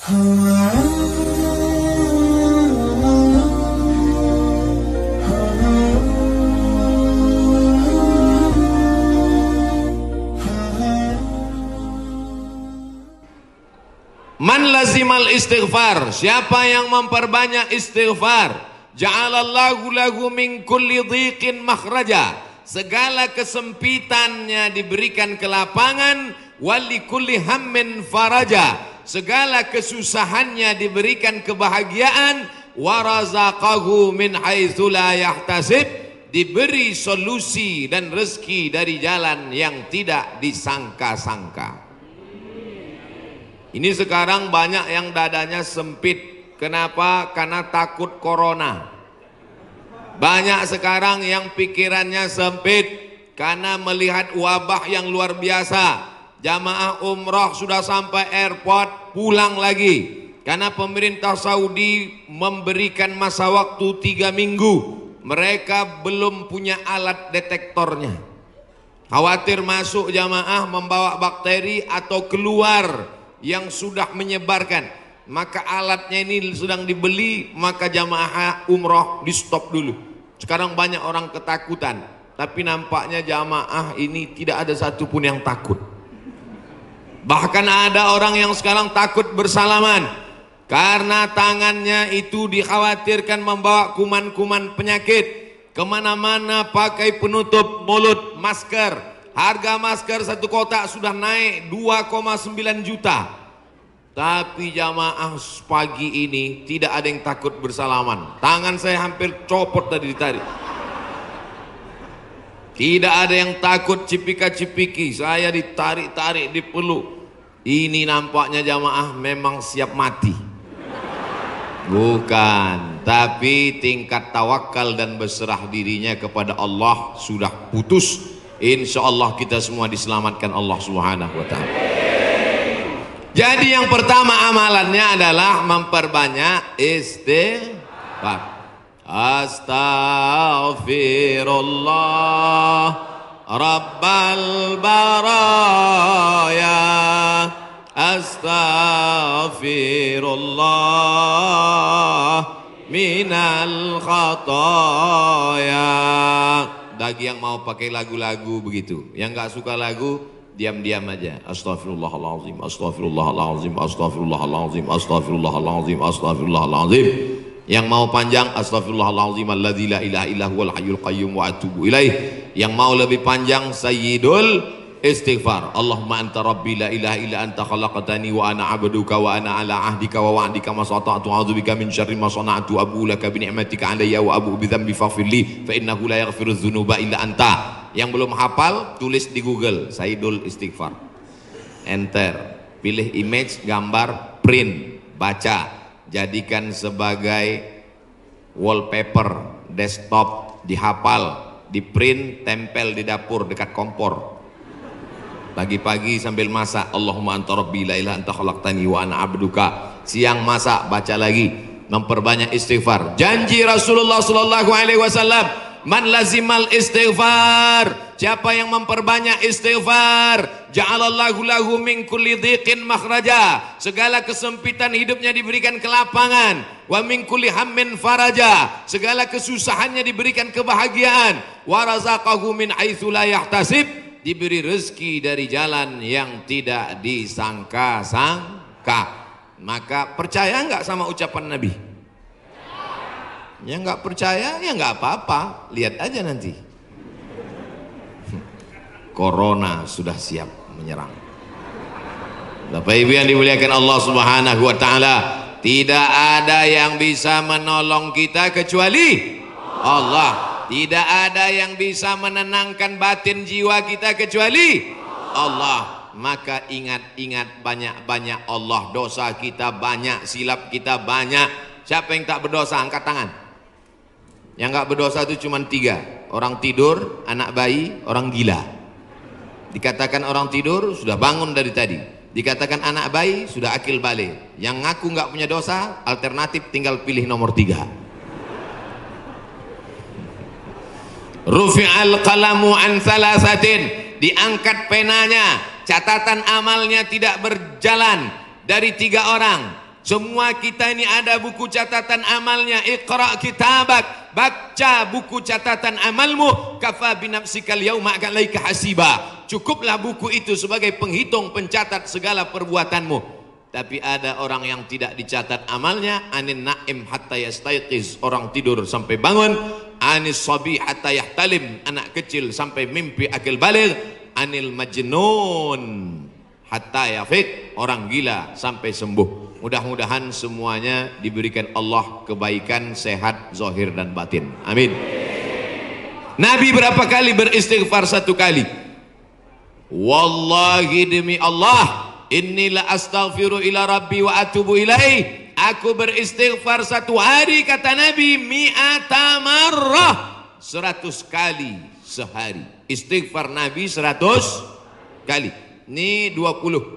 Man lazimal istighfar, siapa yang memperbanyak istighfar, ja'alallahu lahu min kulli dhiqin makhraja, segala kesempitannya diberikan kelapangan, wali kulli hammin faraja, segala kesusahannya diberikan kebahagiaan, warazaqahu min haitsu la yahtasib, diberi solusi dan rezeki dari jalan yang tidak disangka-sangka. Ini sekarang banyak yang dadanya sempit. Kenapa? Karena takut corona. Banyak sekarang yang pikirannya sempit karena melihat wabah yang luar biasa. Jamaah umrah sudah sampai airport pulang lagi karena pemerintah Saudi memberikan masa waktu 3 minggu. Mereka belum punya alat detektornya. Khawatir masuk jamaah membawa bakteri atau keluar yang sudah menyebarkan, maka alatnya ini sedang dibeli, maka jamaah umroh di stop dulu. Sekarang banyak orang ketakutan, tapi nampaknya jamaah ini tidak ada satupun yang takut. Bahkan ada orang yang sekarang takut bersalaman karena tangannya itu dikhawatirkan membawa kuman-kuman penyakit. Kemana-mana pakai penutup mulut, masker. Harga masker satu kotak sudah naik 2,9 juta. Tapi jamaah pagi ini tidak ada yang takut bersalaman. Tangan saya hampir copot tadi ditarik. Tidak ada yang takut cipika-cipiki. Saya ditarik-tarik, dipeluk. Ini nampaknya jamaah memang siap mati. Bukan, tapi tingkat tawakal dan berserah dirinya kepada Allah sudah putus. Insya Allah kita semua diselamatkan Allah Subhanahu wa ta'ala. Jadi yang pertama amalannya adalah memperbanyak istighfar. Astaghfirullah Rabbal baraya, astaghfirullah minal khataya. Bagi yang mau pakai lagu-lagu begitu, yang nggak suka lagu diam-diam aja. Astaghfirullahaladzim, astaghfirullahaladzim, astaghfirullahaladzim, astaghfirullahaladzim, astaghfirullahaladzim. Yang mau panjang, astaghfirullahaladzim alladzi la ilaha illa huwal hayyul qayyum wa atubu ilaih. Yang mau lebih panjang, sayyidul istighfar. Allahumma anta rabbi la ilaha illa anta khalaqtani wa ana abduka wa ana ala ahdika wa wa'dika ma sata'tu a'udzubika min syarri ma sana'tu abu laka bi ni'matika alayya wa abu bi dzambi faghfirli fa innahu la yaghfiru dzunuba illa anta. Yang belum hafal tulis di Google Sayyidul Istighfar, enter, pilih image, gambar, print, baca, jadikan sebagai wallpaper desktop, dihafal, di print, tempel di dapur dekat kompor. Pagi-pagi sambil masak, Allahumma anta rabbi la ilaha anta khalaqtani wa ana abduka. Siang masak, baca lagi, memperbanyak istighfar. Janji Rasulullah sallallahu alaihi wasallam, man lazimal istighfar, siapa yang memperbanyak istighfar, ja'alallahu lahu min kulli dhiqin makhraja, segala kesempitan hidupnya diberikan kelapangan, wa min kulli hammin faraja, segala kesusahannya diberikan kebahagiaan, wa razaqahu min haitsu la yahtasib, diberi rezeki dari jalan yang tidak disangka-sangka. Maka percaya nggak sama ucapan Nabi? Ya nggak percaya ya nggak apa-apa, lihat aja nanti. Corona sudah siap menyerang. Bapak Ibu yang dimuliakan Allah Subhanahu wa taala, tidak ada yang bisa menolong kita kecuali Allah. Tidak ada yang bisa menenangkan batin jiwa kita kecuali Allah. Maka ingat-ingat banyak-banyak Allah. Dosa kita banyak, silap kita banyak. Siapa yang tak berdosa? Angkat tangan. Yang nggak berdosa itu cuma 3. Orang tidur, anak bayi, orang gila. Dikatakan orang tidur sudah bangun dari tadi. Dikatakan anak bayi sudah akil balik. Yang ngaku nggak punya dosa, alternatif tinggal pilih nomor 3. Rufi'al qalamu an thalathatin, diangkat penanya, catatan amalnya tidak berjalan dari 3 orang. Semua kita ini ada buku catatan amalnya. Iqra kitabak, baca buku catatan amalmu. Kafa binafsikal yauma alaika hasiba. Cukuplah buku itu sebagai penghitung pencatat segala perbuatanmu. Tapi ada orang yang tidak dicatat amalnya. Anin naim hatta yastayqiz, orang tidur sampai bangun. Anis sabi hatta yahtalim, anak kecil sampai mimpi akil baligh. Anil majnun hatta yafiq, orang gila sampai sembuh. Mudah-mudahan semuanya diberikan Allah kebaikan, sehat, zahir dan batin. Amin. Nabi berapa kali beristighfar? 1 kali. Wallahi demi Allah, inni la astaghfiru ila rabbi wa atubu ilaih. Aku beristighfar 1 hari, kata Nabi, mi'ata marrah, 100 kali sehari. Istighfar Nabi 100 kali. Ini 20.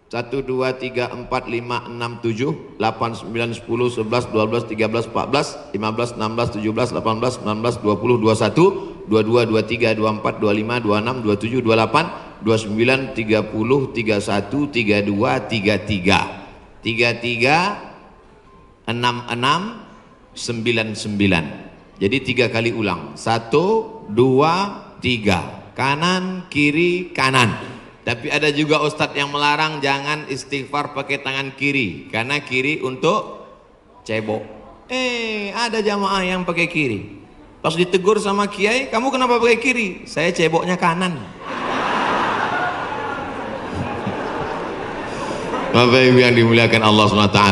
1, 2, 3, 4, 5, 6, 7, 8, 9, 10, 11, 12, 13, 14, 15, 16, 17, 18, 19, 20, 21, 22, 23, 24, 25, 26, 27, 28, 29, 30, 31, 32, 33, 33, 66, 99. Jadi 3 kali ulang. 1, 2, 3. Kanan, kiri, kanan. Tapi ada juga ustadz yang melarang jangan istighfar pakai tangan kiri, karena kiri untuk cebok. Ada jamaah yang pakai kiri. Pas ditegur sama kiai, kamu kenapa pakai kiri? Saya ceboknya kanan. Bapak Ibu yang dimuliakan Allah SWT,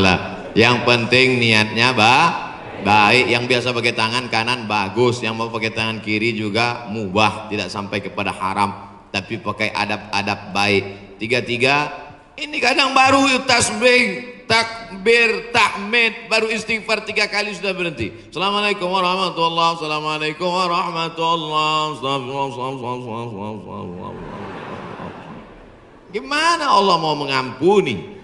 yang penting niatnya baik. Yang biasa pakai tangan kanan bagus, yang mau pakai tangan kiri juga mubah, tidak sampai kepada haram, tapi pakai adab-adab baik. 33. Ini kadang baru tasbih, takbir, tahmid, baru istighfar 3 kali sudah berhenti. Assalamualaikum warahmatullahi wabarakatuh. Assalamualaikum warahmatullahi wabarakatuh. Gimana Allah mau mengampuni?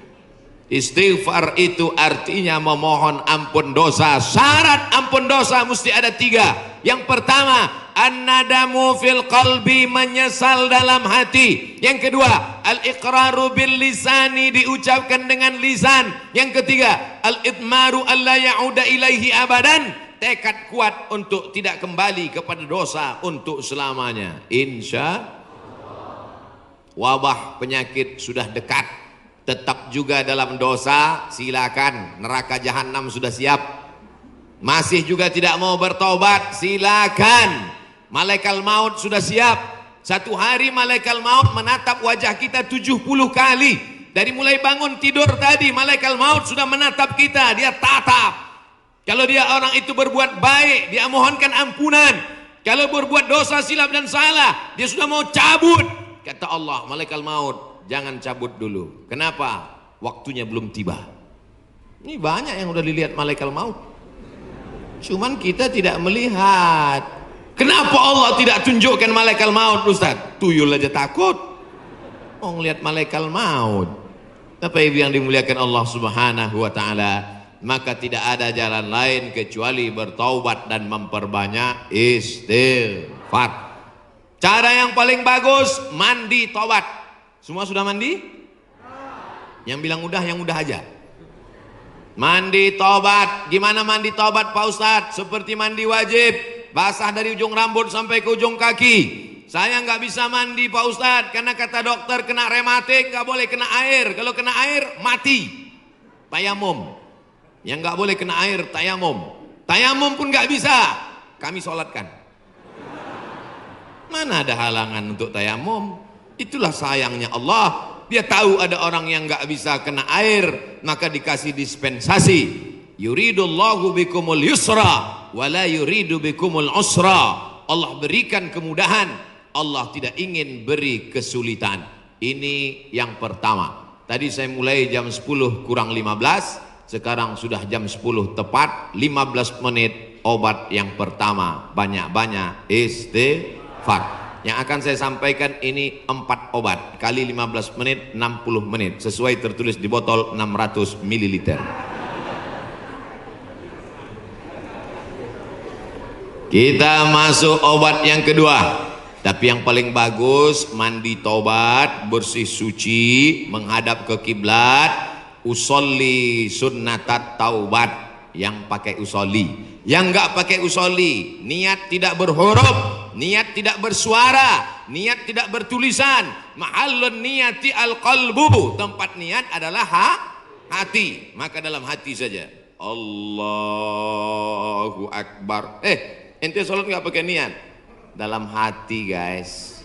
Istighfar itu artinya memohon ampun dosa. Syarat ampun dosa mesti ada 3. Yang pertama, an-nadamu fil qalbi, menyesal dalam hati. Yang kedua, al-iqraru bil lisani, diucapkan dengan lisan. Yang ketiga, al-idmaru alla ya'uda ilaihi abadan, tekad kuat untuk tidak kembali kepada dosa untuk selamanya. Insya wabah penyakit sudah dekat, tetap juga dalam dosa, silakan. Neraka jahanam sudah siap. Masih juga tidak mau bertobat, silakan. Malaikat maut sudah siap. 1 hari malaikat maut menatap wajah kita 70 kali. Dari mulai bangun tidur tadi, malaikat maut sudah menatap kita, dia tatap. Kalau dia orang itu berbuat baik, dia mohonkan ampunan. Kalau berbuat dosa, silap dan salah, dia sudah mau cabut. Kata Allah, malaikat maut, jangan cabut dulu. Kenapa? Waktunya belum tiba. Ini banyak yang udah dilihat malaikat maut, cuman kita tidak melihat. Kenapa Allah tidak tunjukkan malaikat maut, Ustaz? Tuyul aja takut mau ngelihat malaikat maut. Apa yang dimuliakan Allah Subhanahu wa taala, maka tidak ada jalan lain kecuali bertaubat dan memperbanyak istighfar. Cara yang paling bagus, mandi taubat. Semua sudah mandi? Yang bilang udah, yang udah aja. Mandi tobat. Gimana mandi tobat Pak Ustadz? Seperti mandi wajib, basah dari ujung rambut sampai ke ujung kaki. Saya nggak bisa mandi Pak Ustadz, karena kata dokter kena rematik, nggak boleh kena air. Kalau kena air mati. Tayamum. Yang nggak boleh kena air tayamum. Tayamum pun nggak bisa, kami sholatkan. Mana ada halangan untuk tayamum? Itulah sayangnya Allah. Dia tahu ada orang yang nggak bisa kena air, maka dikasih dispensasi. Yuridullahu bikumul yusra wala yuridu bikumul usra. Allah berikan kemudahan, Allah tidak ingin beri kesulitan. Ini yang pertama. Tadi saya mulai jam 10 kurang 15, sekarang sudah jam 10 tepat. 15 menit obat yang pertama, banyak-banyak istighfar. Yang akan saya sampaikan ini 4 obat kali 15 menit 60 menit, sesuai tertulis di botol 600 ml. Kita masuk obat yang kedua. Tapi yang paling bagus mandi tobat, bersih suci, menghadap ke kiblat, usolli sunnatat taubat, yang pakai usolli. Yang enggak pakai usolli, niat tidak berhuruf, niat tidak bersuara, niat tidak bertulisan. Mahallun niyati al-qalbu, tempat niat adalah hati. Maka dalam hati saja Allahu Akbar. Ente sholat nggak pakai niat? Dalam hati guys.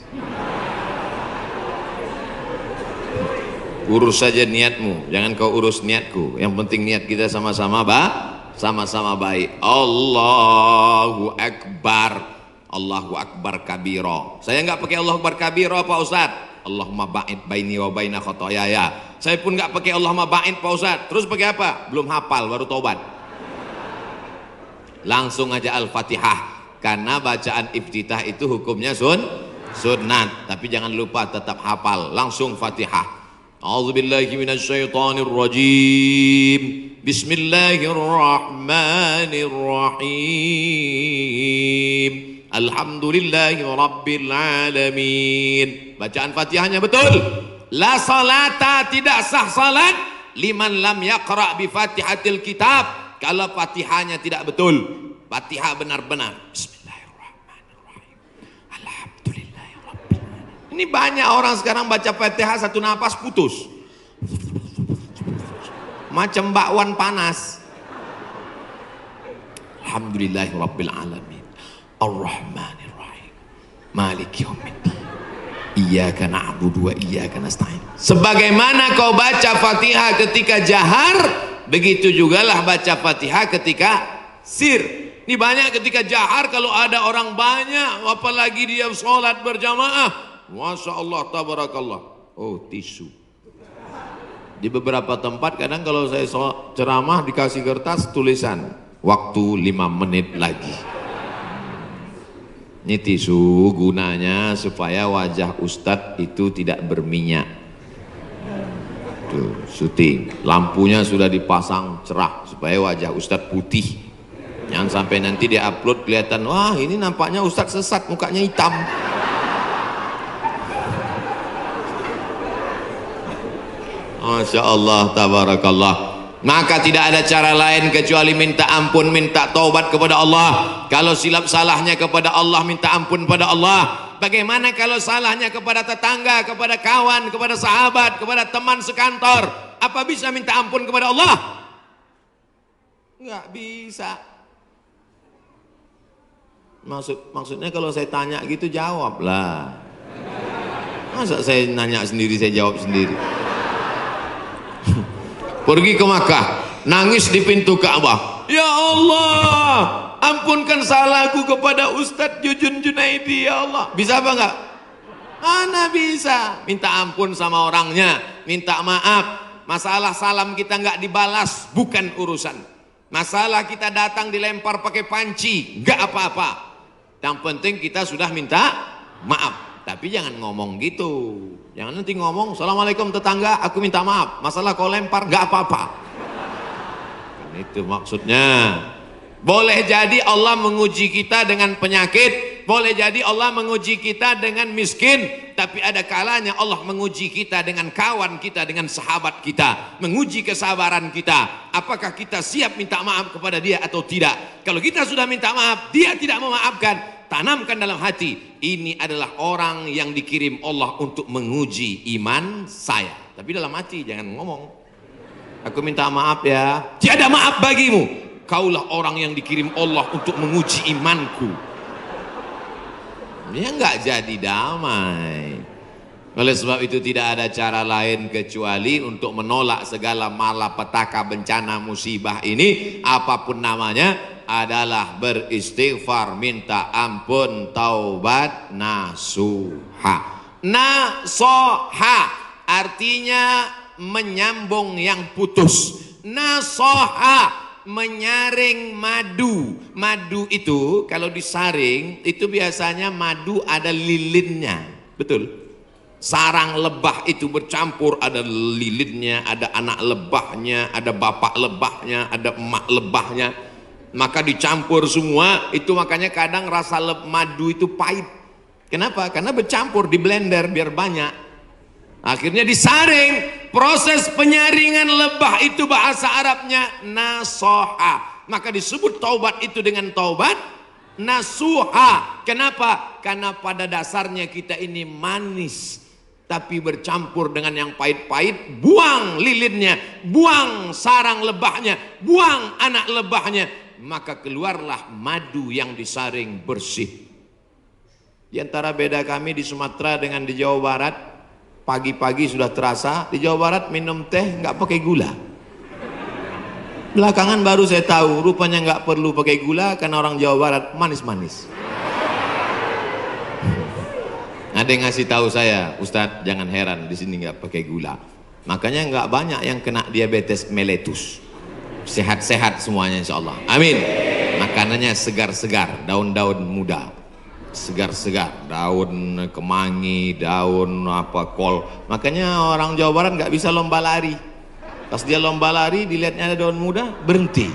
Urus saja niatmu, jangan kau urus niatku. Yang penting niat kita sama-sama baik. Allahu Akbar, Allahu Akbar kabiro. Saya nggak pakai Allahu Akbar kabiro Pak Ustadz. Allahumma ba'id baini wa baina khotoyaya. Saya pun nggak pakai Allahumma ba'id Pak Ustadz. Terus pakai apa? Belum hafal, baru tobat. Langsung aja Al-Fatihah. Karena bacaan iftitah itu hukumnya sunnat. Tapi jangan lupa tetap hafal. Langsung Fatihah. A'udzubillahi minasyaitonir rajim. Bismillahirrahmanirrahim. Alhamdulillahi rabbil alamin. Bacaan Fatihahnya betul. La salata, tidak sah salat liman lam yaqra bi Fatihatil kitab. Kalau Fatihahnya tidak betul. Fatihah benar-benar. Bismillahirrahmanirrahim. Alhamdulillahi rabbil alamin. Ini banyak orang sekarang baca Fatihah satu napas putus. Macam bakwan panas. Alhamdulillahi rabbil alamin. Ar-Rahmanir-Rahim. Maliki yaumiddin. Iyyaka na'budu wa iyyaka nasta'in. Sebagaimana kau baca Fatihah ketika jahar, begitu jugalah baca Fatihah ketika sir. Ini banyak ketika jahar, kalau ada orang banyak, apalagi dia sholat berjamaah, Masya Allah, tabarakallah. Oh, tisu. Di beberapa tempat kadang kalau saya ceramah dikasih kertas tulisan waktu 5 menit lagi. Ini tisu gunanya supaya wajah Ustadz itu tidak berminyak. Tuh, syuting. Lampunya sudah dipasang cerah supaya wajah Ustadz putih. Jangan sampai nanti dia upload kelihatan, wah ini nampaknya Ustadz sesat, mukanya hitam. Masya Allah, tabarakallah. Maka tidak ada cara lain kecuali minta ampun, minta taubat kepada Allah. Kalau silap salahnya kepada Allah, minta ampun pada Allah. Bagaimana kalau salahnya kepada tetangga, kepada kawan, kepada sahabat, kepada teman sekantor? Apa bisa minta ampun kepada Allah? Nggak bisa. Maksudnya kalau saya tanya gitu jawablah. Masa saya nanya sendiri, saya jawab sendiri? Pergi ke Makkah, nangis di pintu Ka'bah. Ya Allah, ampunkan salahku kepada Ustadz Jujun Junaidi, ya Allah. Bisa apa enggak? Mana bisa. Minta ampun sama orangnya, minta maaf. Masalah salam kita enggak dibalas, bukan urusan. Masalah kita datang dilempar pakai panci, enggak apa-apa. Yang penting kita sudah minta maaf. Tapi jangan ngomong gitu. Jangan nanti ngomong, Assalamualaikum tetangga, aku minta maaf. Masalah kau lempar, gak apa-apa. Kan itu maksudnya. Boleh jadi Allah menguji kita dengan penyakit, boleh jadi Allah menguji kita dengan miskin, tapi ada kalanya Allah menguji kita dengan kawan kita, dengan sahabat kita, menguji kesabaran kita. Apakah kita siap minta maaf kepada dia atau tidak? Kalau kita sudah minta maaf, dia tidak memaafkan, tanamkan dalam hati, ini adalah orang yang dikirim Allah untuk menguji iman saya. Tapi dalam hati jangan ngomong, aku minta maaf ya, tiada maaf bagimu. Kaulah orang yang dikirim Allah untuk menguji imanku. Dia nggak jadi damai. Oleh sebab itu tidak ada cara lain kecuali untuk menolak segala malapetaka, bencana, musibah ini, apapun namanya, adalah beristighfar, minta ampun, taubat, nasuha. Nasoha artinya menyambung yang putus. Nasoha menyaring madu. Madu itu kalau disaring itu biasanya madu ada lilinnya, betul? Sarang lebah itu bercampur, ada lilinnya, ada anak lebahnya, ada bapak lebahnya, ada emak lebahnya, maka dicampur semua itu. Makanya kadang rasa madu itu pahit. Kenapa? Karena bercampur di blender biar banyak. Akhirnya disaring. Proses penyaringan lebah itu bahasa Arabnya nasoha. Maka disebut taubat itu dengan taubat nasuha. Kenapa? Karena pada dasarnya kita ini manis, tapi bercampur dengan yang pahit-pahit. Buang lilinnya, buang sarang lebahnya, buang anak lebahnya, maka keluarlah madu yang disaring bersih. Di antara beda kami di Sumatera dengan di Jawa Barat, pagi-pagi sudah terasa. Di Jawa Barat minum teh nggak pakai gula. Belakangan baru saya tahu, rupanya nggak perlu pakai gula karena orang Jawa Barat manis-manis. Ada yang ngasih tahu saya, Ustadz jangan heran di sini nggak pakai gula. Makanya nggak banyak yang kena diabetes mellitus. Sehat-sehat semuanya insya Allah. Amin. Makanannya segar-segar, daun-daun muda, segar-segar, daun kemangi, daun kol. Makanya orang Jawa Barat nggak bisa lomba lari. Pas dia lomba lari, dilihatnya ada daun muda, berhenti.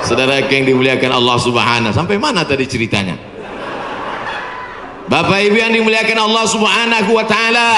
Saudara yang dimuliakan Allah Subhanahu. Sampai mana tadi ceritanya? Bapak Ibu yang dimuliakan Allah Subhanahu wa taala,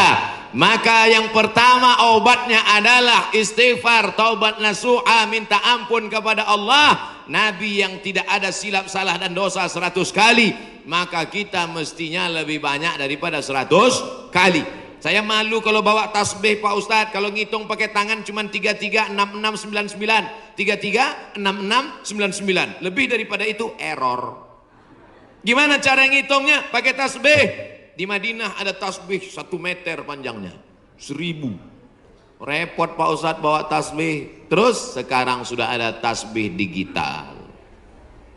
maka yang pertama obatnya adalah istighfar, taubat nasuha, minta ampun kepada Allah. Nabi yang tidak ada silap salah dan dosa 100 kali, maka kita mestinya lebih banyak daripada 100 kali. Saya malu kalau bawa tasbih Pak Ustadz, kalau ngitung pakai tangan cuma 336699, 336699, lebih daripada itu error. Gimana cara ngitungnya? Pakai tasbih. Di Madinah ada tasbih 1 meter panjangnya, 1000. Repot Pak Ustadz bawa tasbih. Terus sekarang sudah ada tasbih digital.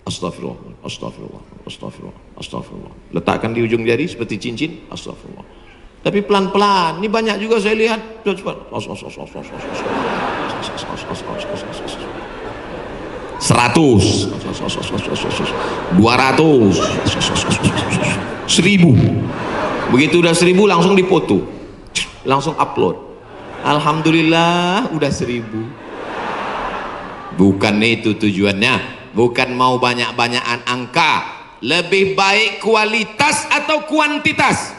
Astagfirullah, astagfirullah, astagfirullah, astagfirullah. Letakkan di ujung jari seperti cincin, astagfirullah. Tapi pelan-pelan. Ini banyak juga saya lihat. Coba. 100, 200, 1000. Begitu udah 1000 langsung dipoto, langsung upload. Alhamdulillah udah 1000. Bukan itu tujuannya. Bukan mau banyak-banyakan angka. Lebih baik kualitas atau kuantitas?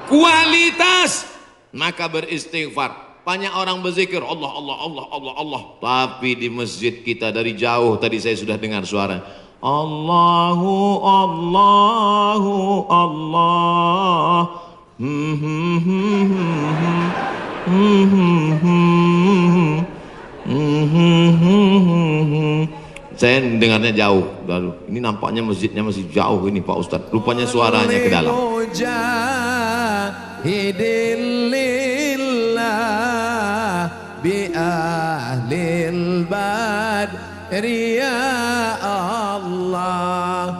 Kualitas. Maka beristighfar. Banyak orang berzikir Allah, Allah, Allah, Allah, Allah. Tapi di masjid kita dari jauh tadi saya sudah dengar suara Allahu, Allahu, Allah. Saya dengarnya jauh. Lalu ini nampaknya masjidnya masih jauh ini Pak Ustadz. Rupanya suaranya ke dalam. Bi ahlil badri ya Allah.